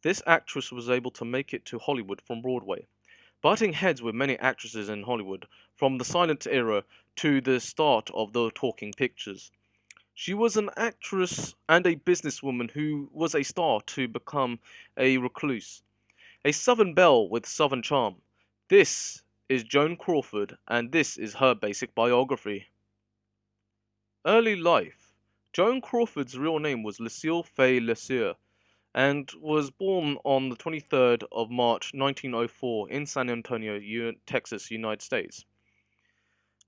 This actress was able to make it to Hollywood from Broadway, butting heads with many actresses in Hollywood from the silent era to the start of the talking pictures. She was an actress and a businesswoman who was a star to become a recluse, a Southern belle with Southern charm. This is Joan Crawford, and this is her basic biography. Early life. Joan Crawford's real name was Lucille Fay Lesieur, and was born on the 23rd of March 1904 in San Antonio, Texas, United States.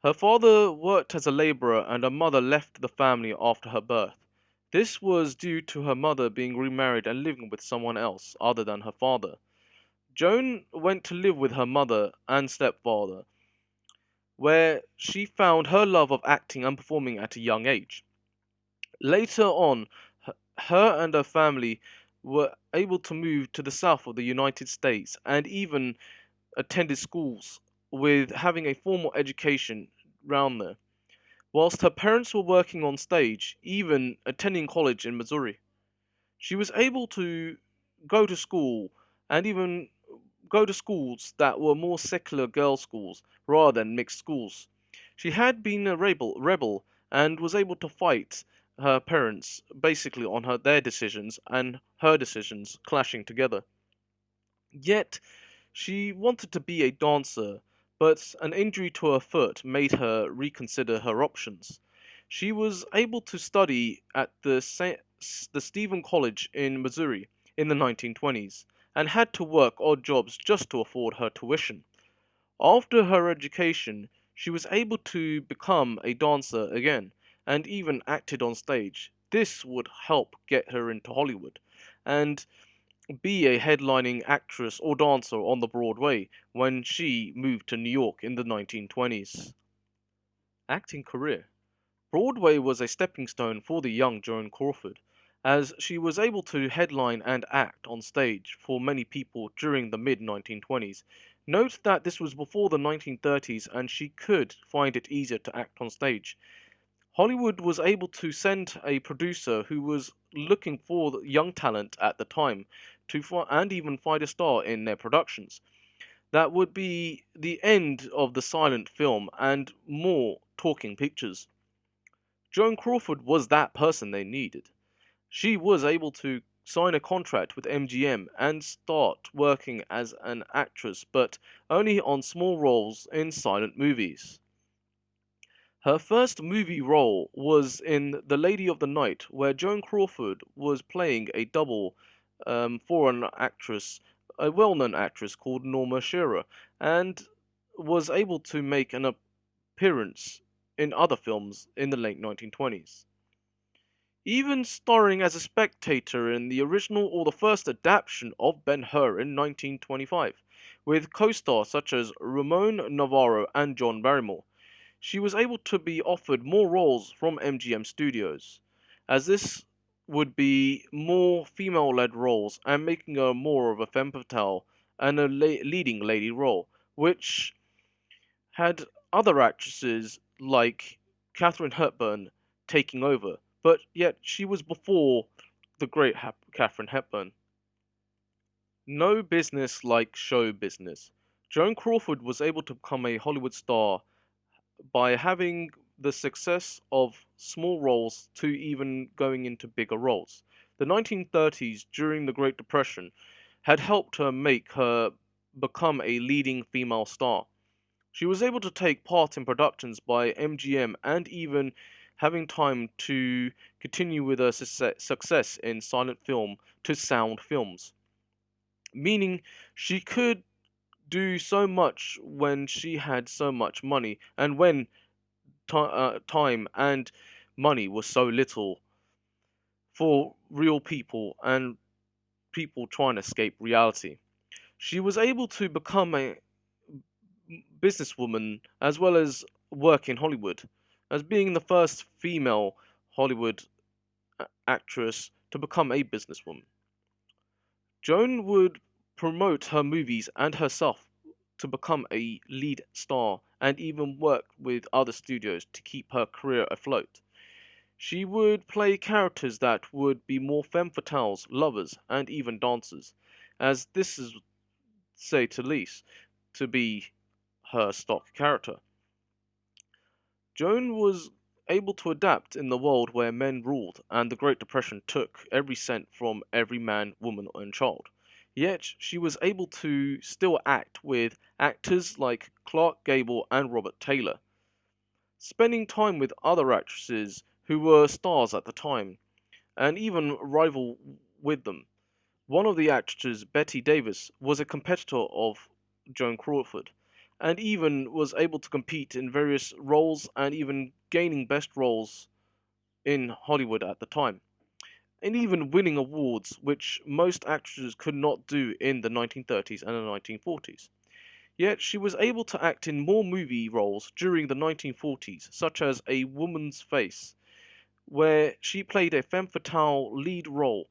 Her father worked as a laborer and her mother left the family after her birth. This was due to her mother being remarried and living with someone else other than her father. Joan went to live with her mother and stepfather, where she found her love of acting and performing at a young age. Later on, her and her family were able to move to the south of the United States and even attended schools with having a formal education round there, whilst her parents were working on stage, even attending college in Missouri. She was able to go to school and even go to schools that were more secular girls' schools rather than mixed schools. She had been a rebel and was able to fight her parents basically on their decisions and her decisions clashing together. Yet she wanted to be a dancer, but an injury to her foot made her reconsider her options. She was able to study at the Stephen College in Missouri in the 1920s and had to work odd jobs just to afford her tuition. After her education, she was able to become a dancer again and even acted on stage. This would help get her into Hollywood and be a headlining actress or dancer on the Broadway when she moved to New York in the 1920s. Acting career. Broadway was a stepping stone for the young Joan Crawford, as she was able to headline and act on stage for many people during the mid 1920s. Note that this was before the 1930s and she could find it easier to act on stage. Hollywood was able to send a producer who was looking for young talent at the time and even find a star in their productions. That would be the end of the silent film and more talking pictures. Joan Crawford was that person they needed. She was able to sign a contract with MGM and start working as an actress, but only on small roles in silent movies. Her first movie role was in The Lady of the Night, where Joan Crawford was playing a double for an actress, a well known actress called Norma Shearer, and was able to make an appearance in other films in the late 1920s. Even starring as a spectator in the original or the first adaptation of Ben Hur in 1925, with co stars such as Ramon Navarro and John Barrymore. She was able to be offered more roles from MGM Studios, as this would be more female led roles and making her more of a femme fatale and a leading lady role, which had other actresses like Katharine Hepburn taking over, but yet she was before the great Katharine Hepburn. No business like show business. Joan Crawford was able to become a Hollywood star by having the success of small roles to even going into bigger roles. The 1930s, during the Great Depression, had helped her make her become a leading female star. She was able to take part in productions by MGM and even having time to continue with her success in silent film to sound films, meaning she could do so much when she had so much money and when time and money was so little for real people and people trying to escape reality. She was able to become a businesswoman as well as work in Hollywood, as being the first female Hollywood actress to become a businesswoman. Joan would promote her movies and herself to become a lead star and even work with other studios to keep her career afloat. She would play characters that would be more femme fatales, lovers, and even dancers, as this is, say to least, to be her stock character. Joan was able to adapt in the world where men ruled and the Great Depression took every cent from every man, woman, and child. Yet she was able to still act with actors like Clark Gable and Robert Taylor, spending time with other actresses who were stars at the time, and even rival with them. One of the actresses, Betty Davis, was a competitor of Joan Crawford, and even was able to compete in various roles and even gaining best roles in Hollywood at the time, and even winning awards which most actresses could not do in the 1930s and the 1940s. Yet she was able to act in more movie roles during the 1940s, such as A Woman's Face, where she played a femme fatale lead role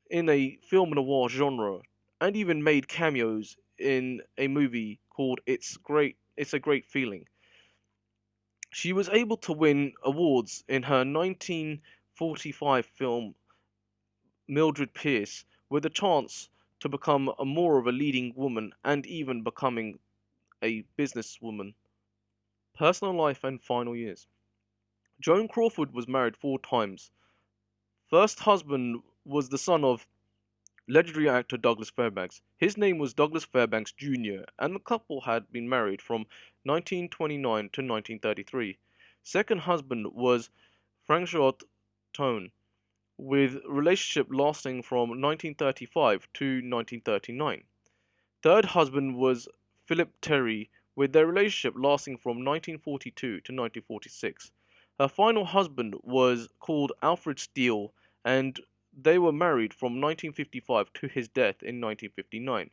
in a film noir genre, and even made cameos in a movie called It's a Great Feeling. She was able to win awards in her 1945 film Mildred Pierce, with a chance to become a more of a leading woman and even becoming a businesswoman. Personal life and final years. Joan Crawford was married 4 times. First husband was the son of legendary actor Douglas Fairbanks. His name was Douglas Fairbanks Jr., and the couple had been married from 1929 to 1933. Second husband was Francois Tone, with relationship lasting from 1935 to 1939. Third husband was Philip Terry, with their relationship lasting from 1942 to 1946. Her final husband was called Alfred Steele, and they were married from 1955 to his death in 1959.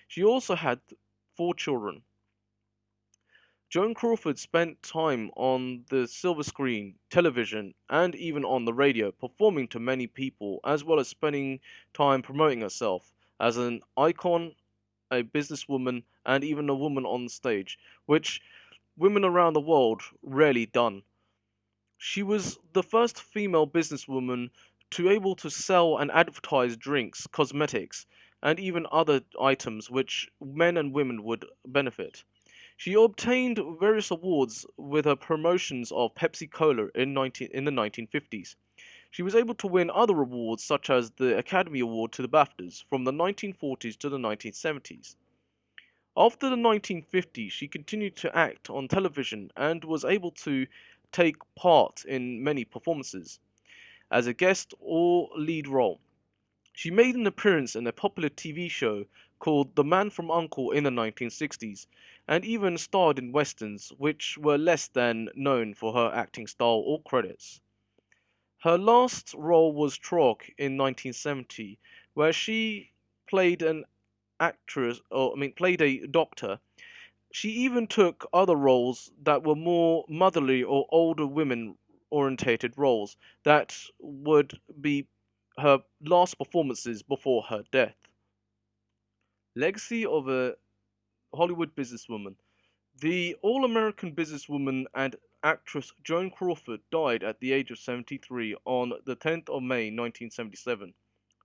She also had 4 children. Joan Crawford spent time on the silver screen, television, and even on the radio, performing to many people, as well as spending time promoting herself as an icon, a businesswoman, and even a woman on stage, which women around the world rarely done. She was the first female businesswoman to able to sell and advertise drinks, cosmetics, and even other items which men and women would benefit. She obtained various awards with her promotions of Pepsi Cola in the 1950s. She was able to win other awards such as the Academy Award to the BAFTAs from the 1940s to the 1970s. After the 1950s, she continued to act on television and was able to take part in many performances as a guest or lead role. She made an appearance in a popular TV show called The Man from Uncle in the 1960s, and even starred in westerns, which were less than known for her acting style or credits. Her last role was Trog in 1970, where she played an played a doctor. She even took other roles that were more motherly or older women orientated roles that would be her last performances before her death. Legacy of a Hollywood businesswoman. The All American businesswoman and actress Joan Crawford died at the age of 73 on the 10th of May 1977.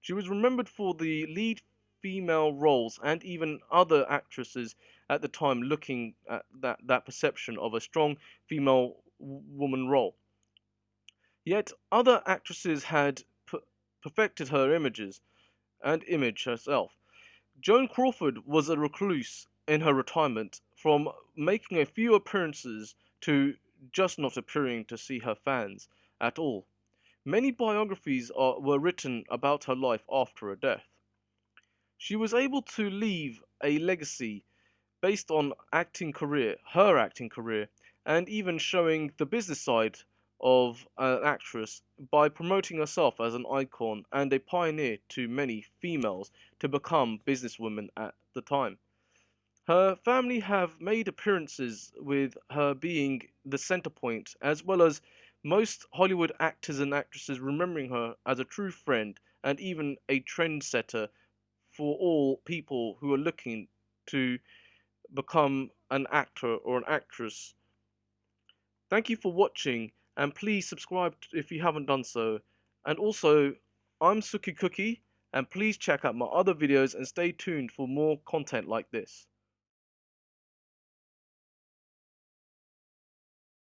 She was remembered for the lead female roles and even other actresses at the time looking at that perception of a strong female woman role. Yet other actresses had perfected her images and image herself. Joan Crawford was a recluse in her retirement, from making a few appearances to just not appearing to see her fans at all. Many biographies were written about her life after her death. She was able to leave a legacy based on her acting career, and even showing the business side of an actress by promoting herself as an icon and a pioneer to many females to become businesswomen at the time. Her family have made appearances with her being the center point, as well as most Hollywood actors and actresses remembering her as a true friend and even a trendsetter for all people who are looking to become an actor or an actress. Thank you for watching, and please subscribe if you haven't done so. And also, I'm Suki Cookie, and please check out my other videos and stay tuned for more content like this.